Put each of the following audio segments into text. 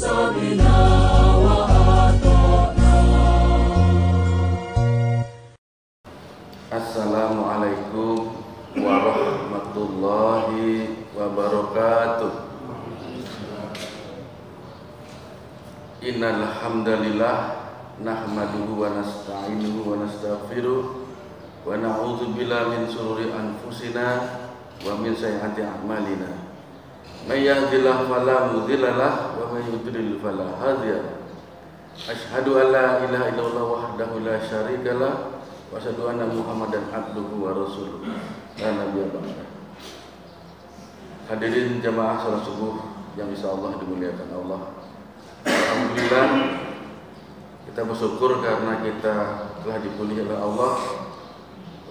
Sami'na wa ata'na. Assalamualaikum warahmatullahi wabarakatuh. Innal hamdalillah nahmaduhu wa nasta'inuhu wa nastaghfiruh wa na'udzu billahi min shururi anfusina wa min sayyiati a'malina. May yahdihillahu fala mudilla lahu wa may yudlil fala hadiya lahu. Asyhadu an la ilaha illallah wahdahu la syarika lahu wa asyhadu anna Muhammadan abduhu wa rasuluh. La nabiyya ba'da. Hadirin jamaah salat subuh yang insyaallah dimuliakan Allah. Alhamdulillah, kita bersyukur karena kita telah dipilih oleh Allah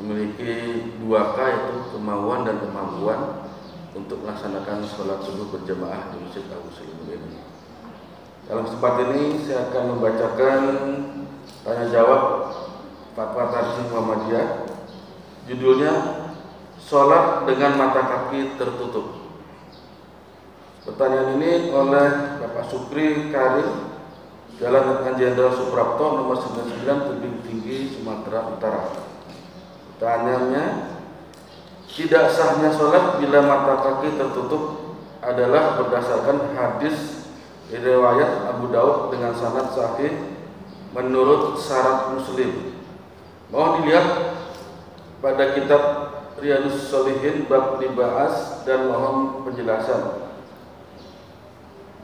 memiliki 2K, yaitu kemauan dan kemampuan untuk melaksanakan sholat subuh berjamaah di Masjid Al-Muslimin ini. Dalam kesempatan ini saya akan membacakan tanya jawab Fatwa Tarjih Muhammadiyah. Judulnya Sholat dengan Mata Kaki Tertutup. Pertanyaan ini oleh Bapak Supri Karim, Jalan Letnan Jenderal Suprapto nomor 99, Tebing Tinggi, Sumatera Utara. Pertanyaannya, tidak sahnya sholat bila mata kaki tertutup adalah berdasarkan hadis riwayat Abu Daud dengan sanad sahih menurut syarat Muslim. Mohon dilihat pada kitab Riyadhus Shalihin bab libas dan mohon penjelasan.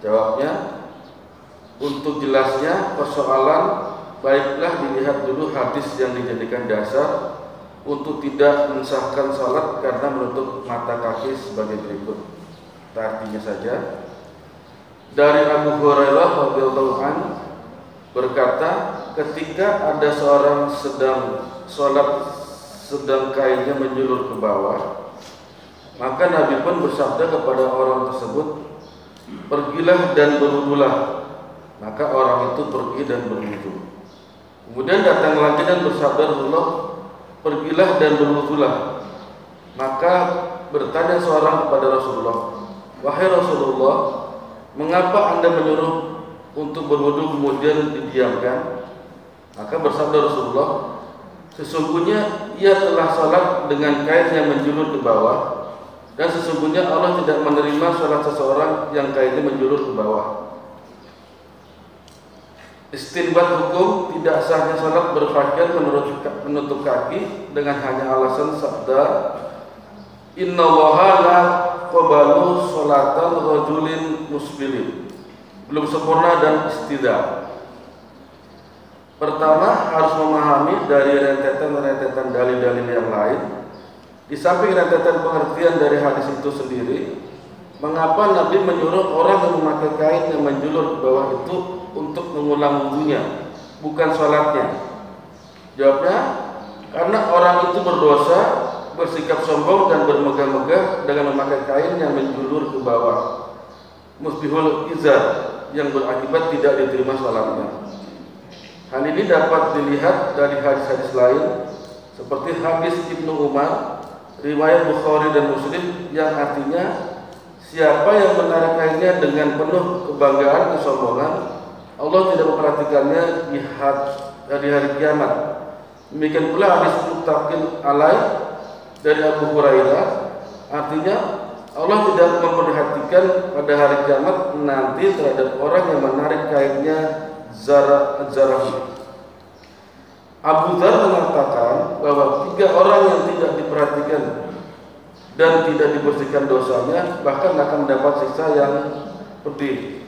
Jawabnya, untuk jelasnya persoalan baiklah dilihat dulu hadis yang dijadikan dasar untuk tidak mensahkan salat karena menutup mata kaki sebagai berikut. Artinya saja, dari Abu Hurairah radhiyallahu anhu berkata, ketika ada seorang sedang salat sedang kainnya menjulur ke bawah, maka Nabi pun bersabda kepada orang tersebut, pergilah dan berwudulah. Maka orang itu pergi dan berwudu. Kemudian datang lagi dan bersabda Rasulullah, pergilah dan berwudulah. Maka bertanya seorang kepada Rasulullah, wahai Rasulullah, mengapa Anda menyuruh untuk berwudu kemudian didiamkan? Maka bersabda Rasulullah, sesungguhnya ia telah salat dengan kain yang menjulur ke bawah, dan sesungguhnya Allah tidak menerima salat seseorang yang kainnya menjulur ke bawah. Istinbat hukum tidak sahnya salat berpakaian menutup kaki dengan hanya alasan sabda innallaha la yaqbalu sholatan rajulin musbilin, belum sempurna dan istidah. Pertama, harus memahami dari rentetan-rentetan dalil-dalil yang lain. Di samping rentetan pengertian dari hadis itu sendiri, mengapa Nabi menyuruh orang yang memakai kain yang menjulur ke bawah itu untuk mengulang wudunya, bukan sholatnya? Jawabnya, karena orang itu berdosa, bersikap sombong dan bermegah-megah dengan memakai kain yang menjulur ke bawah, musbihul izar, yang berakibat tidak diterima sholatnya. Hal ini dapat dilihat dari hadis-hadis lain seperti hadis Ibnu Umar, riwayat Bukhari dan Muslim, yang artinya siapa yang menarik kainnya dengan penuh kebanggaan, kesombongan, Allah tidak memperhatikannya di hari kiamat. Demikian pula hadis muttafaqun alaih dari Abu Hurairah, artinya Allah tidak memperhatikan pada hari kiamat nanti terhadap orang yang menarik kainnya zarah. Abu Dzar mengatakan bahwa 3 orang yang tidak diperhatikan dan tidak dibersihkan dosanya bahkan akan mendapat siksa yang pedih.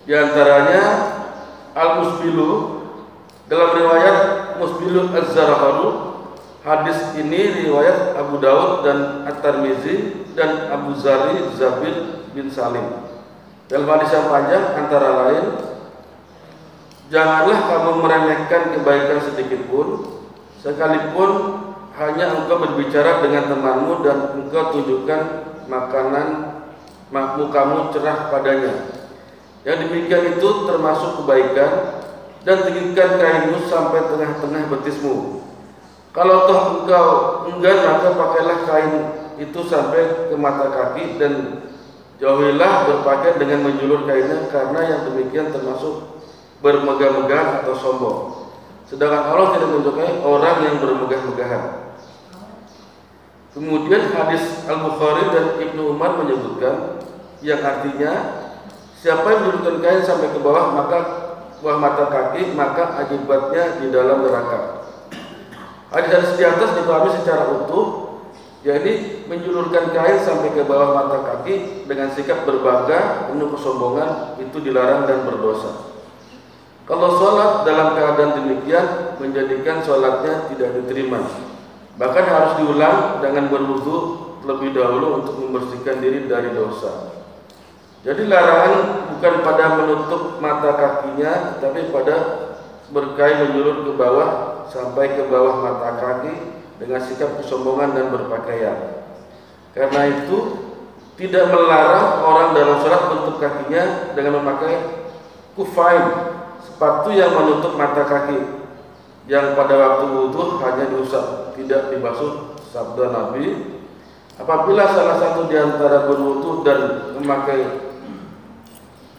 Di antaranya al-musbilu, dalam riwayat Musbilu az-Zaraharu. Hadis ini riwayat Abu Daud dan At-Tirmizi dan Abu Zari Zabil bin Salim. Dalam hadis yang panjang antara lain, janganlah kamu meremehkan kebaikan sedikit pun, sekalipun hanya engkau berbicara dengan temanmu dan engkau tunjukkan makanan mukamu cerah padanya. Yang demikian itu termasuk kebaikan, dan tinggikan kainmu sampai tengah-tengah betismu. Kalau toh engkau enggan, maka pakailah kain itu sampai ke mata kaki dan jauhilah berpakaian dengan menjulur kainnya, karena yang demikian termasuk bermegah-megah atau sombong. Sedangkan Allah tidak menyukai orang yang bermegah-megahan. Kemudian hadis Al-Bukhari dan Ibnu Umar menyebutkan yang artinya, siapa yang menjulurkan kain sampai ke bawah mata kaki, maka akibatnya di dalam neraka. Hadis di atas dipahami secara utuh, yakni menjulurkan kain sampai ke bawah mata kaki dengan sikap berbangga penuh kesombongan itu dilarang dan berdosa. Kalau sholat dalam keadaan demikian menjadikan sholatnya tidak diterima, bahkan harus diulang dengan berwudu lebih dahulu untuk membersihkan diri dari dosa. Jadi larangan bukan pada menutup mata kakinya, tapi pada berkain menjulur ke bawah sampai ke bawah mata kaki dengan sikap kesombongan dan berpakaian. Karena itu tidak melarang orang dalam sholat menutup kakinya dengan memakai kufain, sepatu yang menutup mata kaki, yang pada waktu wudhu hanya diusap, tidak dibasuh. Sabda Nabi, apabila salah satu di antara berwudhu dan memakai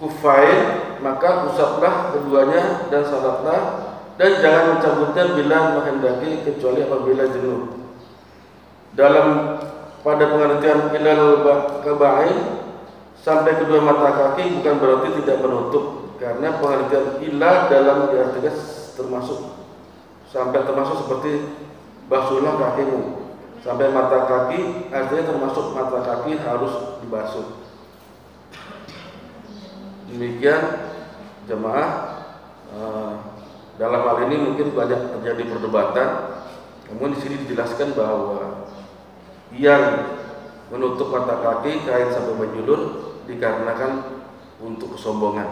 kufain, maka usaplah keduanya dan salatlah, dan jangan mencabutnya bila menghendaki kecuali apabila jenuh. Dalam pada pengertian ilal kaba'in, sampai kedua mata kaki bukan berarti tidak menutup, karena pengertian ilah dalam diartikan termasuk seperti basuhlah kakimu. Sampai mata kaki artinya termasuk mata kaki harus dibasuh. Demikian jemaah, dalam hal ini mungkin banyak terjadi perdebatan. Namun di sini dijelaskan bahwa yang menutup mata kaki kain sampai menjulur dikarenakan untuk kesombongan.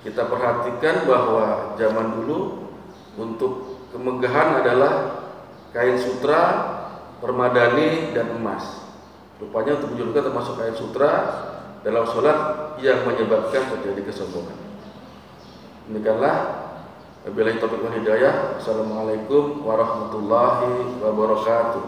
Kita perhatikan bahwa zaman dulu untuk kemegahan adalah kain sutra, permadani, dan emas. Rupanya untuk menjulurkan termasuk kain sutra dalam sholat yang menyebabkan terjadi kesombongan. Demikianlah, wabillahi taufiq wal hidayah. Assalamualaikum warahmatullahi wabarakatuh.